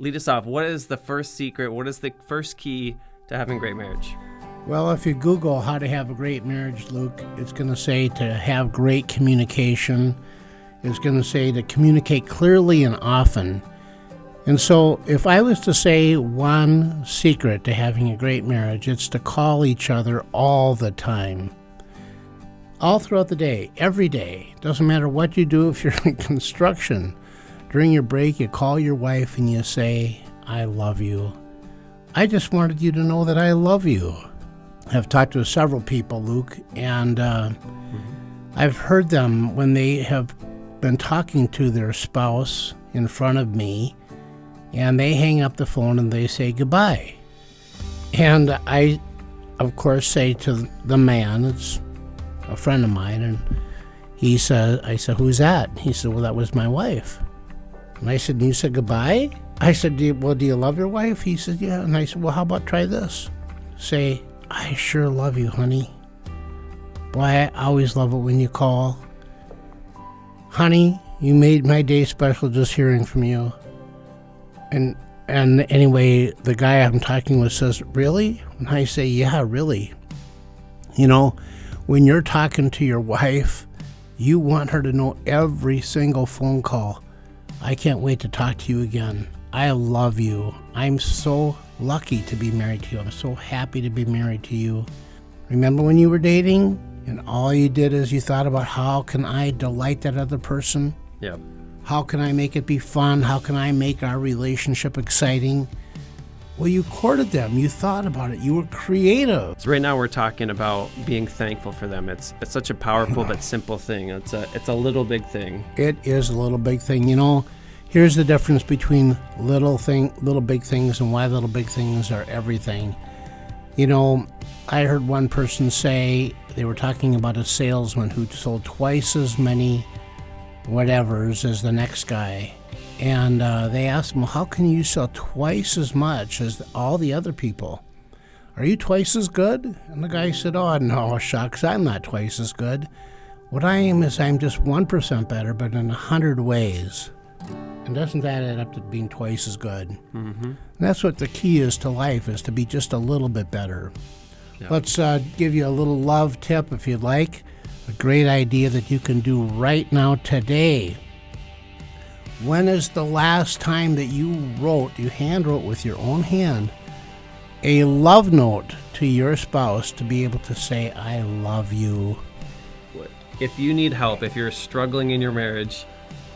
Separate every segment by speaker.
Speaker 1: lead us off. What is the first secret? What is the first key to having a great marriage?
Speaker 2: Well, if you Google how to have a great marriage, Luke, it's going to say to have great communication. It's going to say to communicate clearly and often. And so if I was to say one secret to having a great marriage, it's to call each other all the time. All throughout the day, every day. Doesn't matter what you do. If you're in construction, during your break, you call your wife and you say, I love you. I just wanted you to know that I love you. I've talked to several people, Luke, and I've heard them when they have been talking to their spouse in front of me, and they hang up the phone and they say goodbye. And I, of course, say to the man, it's a friend of mine, and I said, who's that? He said, well, that was my wife. And I said, and you said goodbye? I said, do you love your wife? He said, yeah. And I said, well, how about try this? Say, I sure love you, honey. Boy, I always love it when you call. Honey, you made my day special just hearing from you. And anyway, the guy I'm talking with says, really? And I say, yeah, really. You know, when you're talking to your wife, you want her to know every single phone call. I can't wait to talk to you again. I love you. I'm so lucky to be married to you. I'm so happy to be married to you. Remember when you were dating and all you did is you thought about how can I delight that other person?
Speaker 1: Yeah.
Speaker 2: How can I make it be fun? How can I make our relationship exciting? Well, you courted them. You thought about it. You were creative.
Speaker 1: So right now we're talking about being thankful for them. It's such a powerful but simple thing. It's a little big thing.
Speaker 2: It is a little big thing. You know, here's the difference between little big things and why little big things are everything. You know, I heard one person say, they were talking about a salesman who sold twice as many whatevers as the next guy. And they asked him, well, how can you sell twice as much as all the other people? Are you twice as good? And the guy said, oh, no, shucks, I'm not twice as good. What I am is I'm just 1% better, but in 100 ways. And doesn't that add up to being twice as good? Mm-hmm. And that's what the key is to life, is to be just a little bit better. Yeah. Let's give you a little love tip if you'd like. A great idea that you can do right now today. When is the last time that you hand wrote with your own hand, a love note to your spouse to be able to say, I love you?
Speaker 1: If you need help, if you're struggling in your marriage,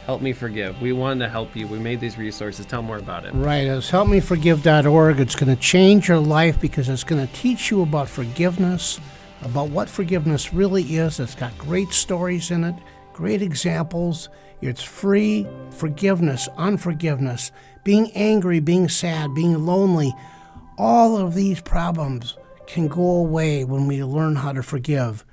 Speaker 1: Help Me Forgive. We wanted to help you. We made these resources. Tell more about it.
Speaker 2: Right. It's helpmeforgive.org. It's going to change your life because it's going to teach you about forgiveness, about what forgiveness really is. It's got great stories in it, great examples. It's free. Forgiveness, unforgiveness, being angry, being sad, being lonely. All of these problems can go away when we learn how to forgive.